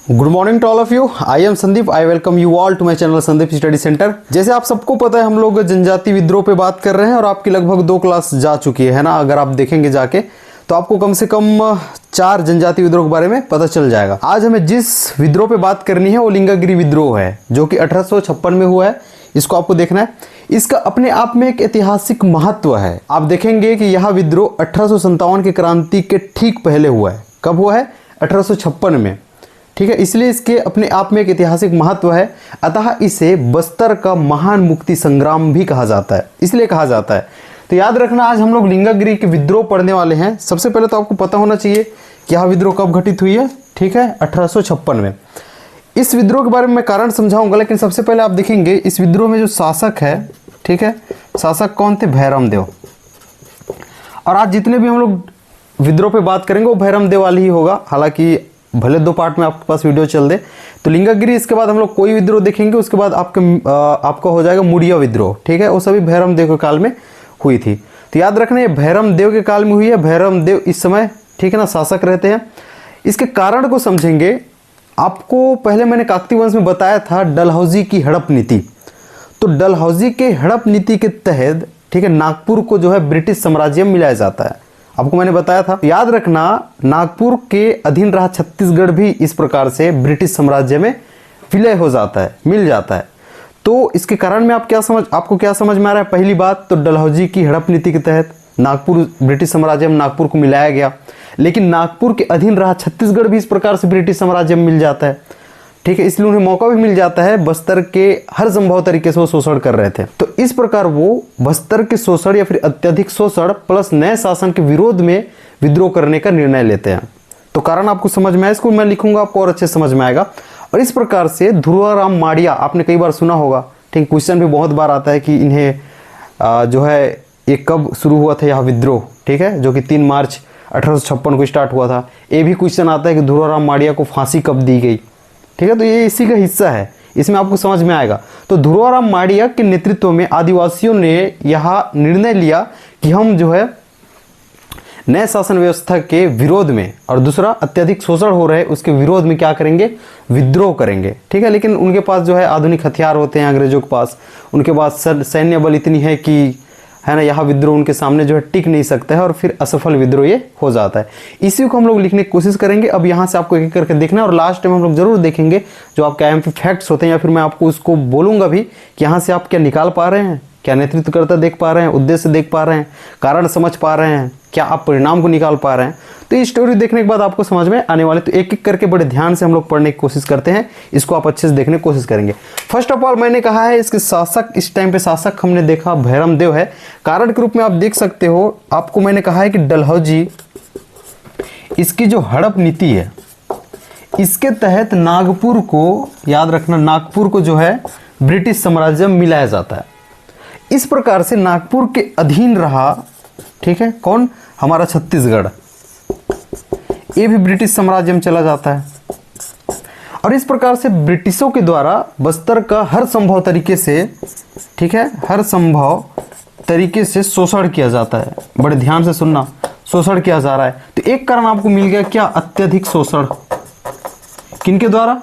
Good morning to all of you. I am Sandeep. I welcome you all to my channel Sandeep study centre. जैसे आप सबको पता है हम लोग जनजाति विद्रोह पे बात कर रहे हैं और आपकी लगभग 2 क्लास जा चुकी है ना। अगर आप देखेंगे जाके तो आपको कम से कम 4 जनजाति विद्रोह के बारे में पता चल जाएगा। आज हमें जिस विद्रोह पे बात करनी है वो लिंगागिरी विद्रोह है, जो कि 1856 में हुआ है। इसको आपको देखना है। इसका अपने आप में एक ऐतिहासिक महत्व है। आप देखेंगे कि यह विद्रोह 1857 की क्रांति के ठीक पहले हुआ है। कब हुआ है? 1856 में। ठीक है, इसलिए इसके अपने आप में एक ऐतिहासिक महत्व है। अतः इसे बस्तर का महान मुक्ति संग्राम भी कहा जाता है, इसलिए कहा जाता है। तो याद रखना, आज हम लोग लिंगागिरी के विद्रोह पढ़ने वाले हैं। सबसे पहले तो आपको पता होना चाहिए कि यह विद्रोह कब घटित हुई है। ठीक है, 1856 में। इस विद्रोह के बारे में मैं कारण समझाऊंगा, लेकिन सबसे पहले आप देखेंगे इस विद्रोह में जो शासक है, ठीक है, शासक कौन थे? भैरम देव। और आज जितने भी हम लोग विद्रोह पे बात करेंगे वो भैरम देव वाली ही होगा। हालांकि भले 2 पार्ट में आपके पास वीडियो चल दे। तो लिंगागिरी, इसके बाद हम लोग कोई विद्रोह देखेंगे, उसके बाद आपका हो जाएगा मुड़िया विद्रोह। ठीक है, वो सभी भैरम देव के काल में हुई थी। तो याद रखना, ये भैरम देव के काल में हुई है। भैरम देव इस समय, ठीक है ना, शासक रहते हैं। इसके कारण को समझेंगे। आपको पहले मैंने काकतीय वंश में बताया था डलहौजी की हड़प नीति। तो डलहौजी के हड़प नीति के तहत, ठीक है, नागपुर को जो है ब्रिटिश साम्राज्य में मिलाया जाता है। आपको मैंने बताया था। याद रखना, नागपुर के अधीन रहा छत्तीसगढ़ भी इस प्रकार से ब्रिटिश साम्राज्य में विलय हो जाता है, मिल जाता है। तो इसके कारण में आपको क्या समझ में आ रहा है? पहली बात तो डलहौजी की हड़प नीति के तहत नागपुर, ब्रिटिश साम्राज्य में नागपुर को मिलाया गया। लेकिन नागपुर के अधीन रहा छत्तीसगढ़ भी इस प्रकार से ब्रिटिश साम्राज्य में मिल जाता है। ठीक है, इसलिए उन्हें मौका भी मिल जाता है। बस्तर के हर संभव तरीके से वो शोषण कर रहे थे। तो इस प्रकार वो बस्तर के शोषण या फिर अत्यधिक शोषण प्लस नए शासन के विरोध में विद्रोह करने का निर्णय लेते हैं। तो कारण आपको समझ में आया, इसको मैं लिखूंगा, आपको और अच्छे समझ में आएगा। और इस प्रकार से ध्रुवाराम माड़िया, आपने कई बार सुना होगा। ठीक, क्वेश्चन भी बहुत बार आता है कि इन्हें जो है ये कब शुरू हुआ था यह विद्रोह। ठीक है, जो कि 3 मार्च 1856 को स्टार्ट हुआ था। ये भी क्वेश्चन आता है कि ध्रुवाराम माड़िया को फांसी कब दी गई। ठीक है, तो ये इसी का हिस्सा है, इसमें आपको समझ में आएगा। तो ध्रुवाराम माड़िया के नेतृत्व में आदिवासियों ने यह निर्णय लिया कि हम जो है नए शासन व्यवस्था के विरोध में और दूसरा अत्यधिक शोषण हो रहे उसके विरोध में क्या करेंगे? विद्रोह करेंगे। ठीक है, लेकिन उनके पास जो है आधुनिक हथियार होते हैं अंग्रेजों के पास। उनके पास सैन्य बल इतनी है कि, है ना, यह विद्रोह उनके सामने जो है टिक नहीं सकता है और फिर असफल विद्रोह ये हो जाता है। इसी को हम लोग लिखने की कोशिश करेंगे। अब यहाँ से आपको एक एक करके देखना है और लास्ट में हम लोग जरूर देखेंगे जो आपके आईएमपी फैक्ट्स होते हैं, या फिर मैं आपको उसको बोलूंगा भी कि यहाँ से आप क्या निकाल पा रहे हैं, क्या नेतृत्वकर्ता देख पा रहे हैं, उद्देश्य देख पा रहे हैं, कारण समझ पा रहे हैं, क्या आप परिणाम को निकाल पा रहे हैं। तो ये स्टोरी देखने के बाद आपको समझ में आने वाले। तो एक एक करके बड़े ध्यान से हम लोग पढ़ने की कोशिश करते हैं। इसको आप अच्छे से देखने की कोशिश करेंगे। फर्स्ट ऑफ ऑल मैंने कहा है इसके शासक, इस टाइम पे शासक हमने देखा भैरम देव है। कारण के रूप में आप देख सकते हो, आपको मैंने कहा है कि डलहौजी, इसकी जो हड़प नीति है, इसके तहत नागपुर को, याद रखना, नागपुर को जो है ब्रिटिश साम्राज्य में मिलाया जाता है। इस प्रकार से नागपुर के अधीन रहा, ठीक है, कौन? हमारा छत्तीसगढ़। ये भी ब्रिटिश साम्राज्य में चला जाता है। और इस प्रकार से ब्रिटिशों के द्वारा बस्तर का हर संभव तरीके से, ठीक है, हर संभव तरीके से शोषण किया जाता है। बड़े ध्यान से सुनना, शोषण किया जा रहा है। तो एक कारण आपको मिल गया, क्या? अत्यधिक शोषण। किनके द्वारा?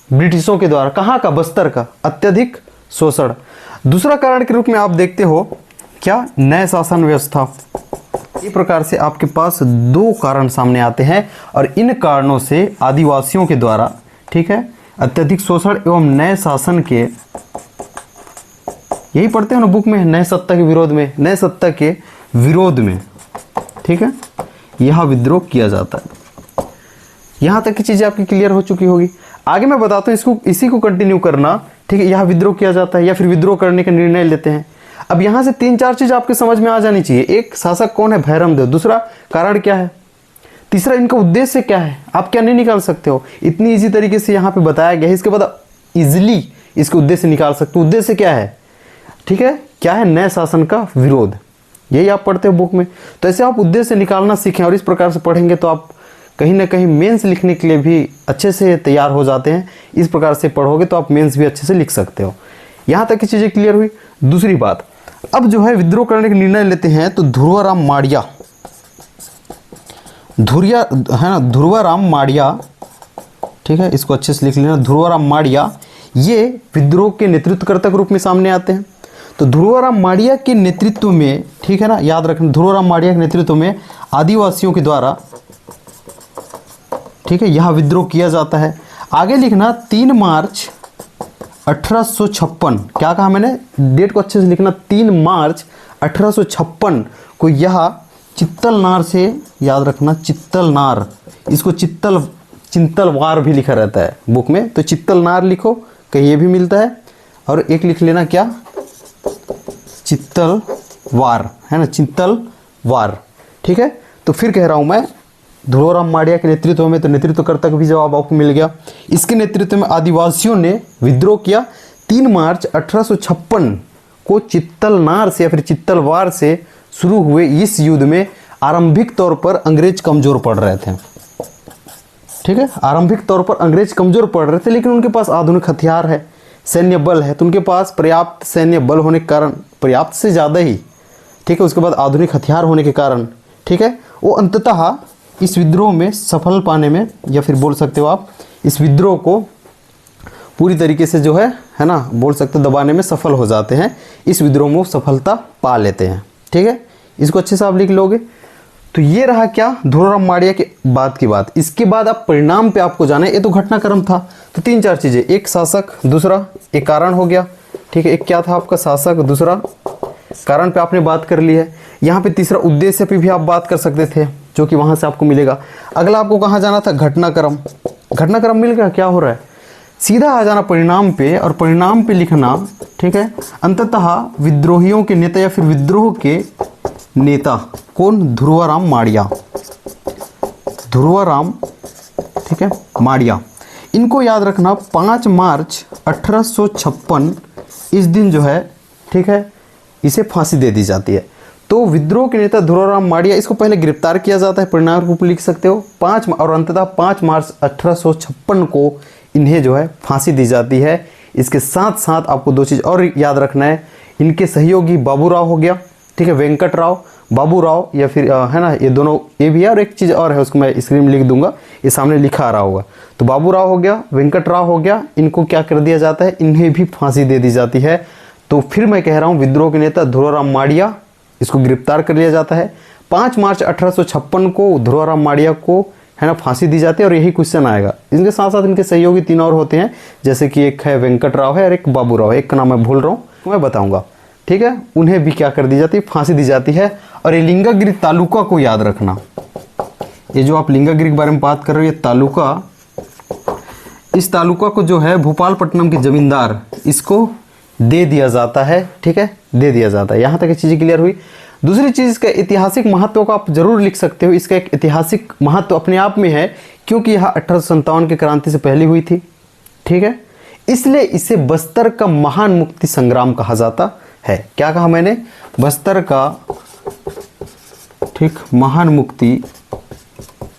ब्रिटिशों के द्वारा। कहाँ का? बस्तर का अत्यधिक शोषण। दूसरा कारण के रूप में आप देखते हो क्या? नए शासन व्यवस्था। इस प्रकार से आपके पास 2 कारण सामने आते हैं और इन कारणों से आदिवासियों के द्वारा, ठीक है, अत्यधिक शोषण एवं नए शासन के, यही पढ़ते हो ना बुक में, नए सत्ता के विरोध में, नए सत्ता के विरोध में, ठीक है, यह विद्रोह किया जाता है। यहां तक की चीजें आपकी क्लियर हो चुकी होगी। आगे मैं बताता हूं, इसको, इसी को कंटिन्यू करना। ठीक है, यह विद्रोह किया जाता है या फिर विद्रोह करने का निर्णय लेते हैं। अब यहां से 3-4 चीज आपके समझ में आ जानी चाहिए। एक, शासक कौन है? भैरम देव। दूसरा, कारण क्या है? तीसरा, इनका उद्देश्य क्या है? आप क्या नहीं निकाल सकते हो, इतनी इजी तरीके से यहाँ पे बताया गया है। इसके बाद इजिली इसके उद्देश्य निकाल सकते हो। उद्देश्य क्या है? ठीक है, क्या है? नए शासन का विरोध। यही आप पढ़ते हो बुक में। तो ऐसे आप उद्देश्य निकालना सीखें और इस प्रकार से पढ़ेंगे तो आप कहीं ना कहीं मेंस लिखने के लिए भी अच्छे से तैयार हो जाते हैं। इस प्रकार से पढ़ोगे तो आप मेंस भी अच्छे से लिख सकते हो। यहाँ तक की चीज़ें क्लियर हुई। दूसरी बात, अब जो है विद्रोह करने का निर्णय लेते हैं तो ध्रुवाराम माड़िया, ध्रुवाराम माड़िया ठीक है, इसको अच्छे से लिख लेना। ध्रुवराम माड़िया ये विद्रोह के नेतृत्वकर्ता के रूप में सामने आते हैं। तो ध्रुवराम माड़िया के नेतृत्व में, ठीक है ना, याद रखना, ध्रुवराम माड़िया के नेतृत्व में आदिवासियों के द्वारा, ठीक है, यह विद्रोह किया जाता है। आगे लिखना 3 मार्च 1856, क्या कहा मैंने, डेट को अच्छे से लिखना, 3 मार्च 1856 को यह चित्तलनार से, याद रखना चित्तलनार, इसको चिंतलवार भी लिखा रहता है बुक में, तो चित्तलनार लिखो, कहीं ये भी मिलता है। और एक लिख लेना क्या, चित्तलवार, है ना, चिंतलवार, ठीक है। तो फिर कह रहा हूं मैं, ध्रुवराम माड़िया के नेतृत्व में, तो नेतृत्वकर्ता का भी जवाब आपको मिल गया। इसके नेतृत्व में आदिवासियों ने विद्रोह किया। 3 मार्च 1856 को चित्तलनार से या फिर चित्तलवार से शुरू हुए इस युद्ध में आरंभिक तौर पर अंग्रेज कमजोर पड़ रहे थे, ठीक है, आरंभिक तौर पर अंग्रेज कमजोर पड़ रहे थे, लेकिन उनके पास आधुनिक हथियार है, सैन्य बल है, तो उनके पास पर्याप्त सैन्य बल होने के कारण, पर्याप्त से ज़्यादा ही, ठीक है, उसके बाद आधुनिक हथियार होने के कारण, ठीक है, वो अंततः इस विद्रोह में सफल पाने में, या फिर बोल सकते हो आप इस विद्रोह को पूरी तरीके से जो है ना, बोल सकते हो दबाने में सफल हो जाते हैं। इस विद्रोह में वो सफलता पा लेते हैं, ठीक है, इसको अच्छे से आप लिख लोगे। तो ये रहा क्या, ध्रुवराम माड़िया के बाद की बात। इसके बाद आप परिणाम पे आपको जाना है, ये तो घटनाक्रम था, तो 3-4 चीजें, एक शासक, दूसरा एक कारण हो गया, ठीक है, एक क्या था आपका शासक, दूसरा कारण पे आपने बात कर ली है। यहाँ पे तीसरा उद्देश्य पे भी आप बात कर सकते थे, जो कि वहां से आपको मिलेगा। अगला आपको कहाँ जाना था, घटनाक्रम, घटनाक्रम मिल गया, क्या हो रहा है, सीधा आ जाना परिणाम पे, और परिणाम पे लिखना, ठीक है, अंततः विद्रोहियों के नेता या फिर विद्रोह के नेता कौन, ध्रुवराम माड़िया, ध्रुवराम, ठीक है, माड़िया, इनको याद रखना। 5 मार्च 1856 इस दिन जो है, ठीक है, इसे फांसी दे दी जाती है। तो विद्रोह के नेता ध्रुवराम माड़िया, इसको पहले गिरफ्तार किया जाता है, परिणाम रूप लिख सकते हो 5, और अंततः 5 मार्च 1856 को इन्हें जो है फांसी दी जाती है। इसके साथ साथ आपको 2 चीज़ और याद रखना है, इनके सहयोगी बाबूराव हो गया, ठीक है, वेंकटराव, बाबूराव, या फिर है ना, ये दोनों, ये भी है, और एक चीज़ और है, उसको मैं स्क्रीन में लिख दूंगा, ये सामने लिखा आ रहा होगा। तो बाबूराव हो गया, वेंकटराव हो गया, इनको क्या कर दिया जाता है, इन्हें भी फांसी दे दी जाती है। तो फिर मैं कह रहा हूँ, विद्रोह के नेता ध्रुवराम माड़िया, इसको गिरफ्तार कर लिया जाता है। 5 मार्च 1856 को ध्रुवराम माड़िया को, है ना, फांसी दी जाती है, और यही क्वेश्चन आएगा। इनके साथ साथ इनके सहयोगी 3 और होते हैं, जैसे कि एक है वेंकटराव है और एक बाबूराव है, एक का नाम मैं भूल रहा हूँ, मैं बताऊंगा, ठीक है, उन्हें भी क्या कर दी जाती है, फांसी दी जाती है। और ये लिंगागिरी तालुका को याद रखना, ये जो आप लिंगागिरी के बारे में बात कर रहे हो, ये तालुका, इस तालुका को जो है भोपालपट्टनम के जमींदार, इसको दे दिया जाता है, ठीक है, दे दिया जाता है। यहाँ तक ये चीज़ें क्लियर हुई। दूसरी चीज़, इसका ऐतिहासिक महत्व को आप जरूर लिख सकते हो। इसका एक ऐतिहासिक महत्व अपने आप में है, क्योंकि यह 1857 की क्रांति से पहले हुई थी, ठीक है, इसलिए इसे बस्तर का महान मुक्ति संग्राम कहा जाता है। क्या कहा मैंने, बस्तर का, ठीक, महान मुक्ति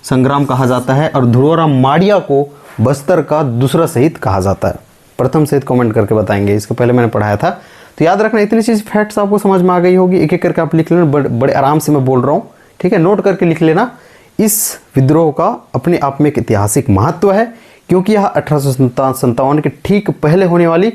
संग्राम कहा जाता है। और ध्रुवराम माड़िया को बस्तर का दूसरा शहीद कहा जाता है। प्रथम शहीद कमेंट करके बताएंगे, इसके पहले मैंने पढ़ाया था। तो याद रखना, इतनी चीज़ फैक्ट्स आपको समझ में आ गई होगी, एक एक करके आप लिख लेना, बड़े आराम से मैं बोल रहा हूँ, ठीक है, नोट करके लिख लेना। इस विद्रोह का अपने आप में एक ऐतिहासिक महत्व है, क्योंकि यह 1857 के ठीक पहले होने वाली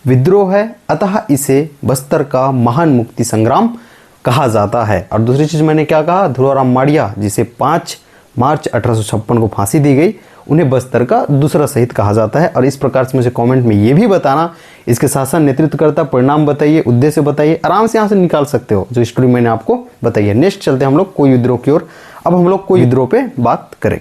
विद्रोह है, अतः इसे बस्तर का महान मुक्ति संग्राम कहा जाता है। और दूसरी चीज़ मैंने क्या कहा, ध्रुवराम माड़िया, जिसे 5 मार्च 1856 को फांसी दी गई, उन्हें बस्तर का दूसरा शहीद कहा जाता है। और इस प्रकार से मुझे कमेंट में ये भी बताना, इसके शासन, नेतृत्वकर्ता, परिणाम बताइए, उद्देश्य बताइए, आराम से यहाँ से निकाल सकते हो जो स्टोरी मैंने आपको बताई है। नेक्स्ट चलते हैं हम लोग कोई विद्रोह की ओर। अब हम लोग कोई विद्रोह पे बात करेंगे।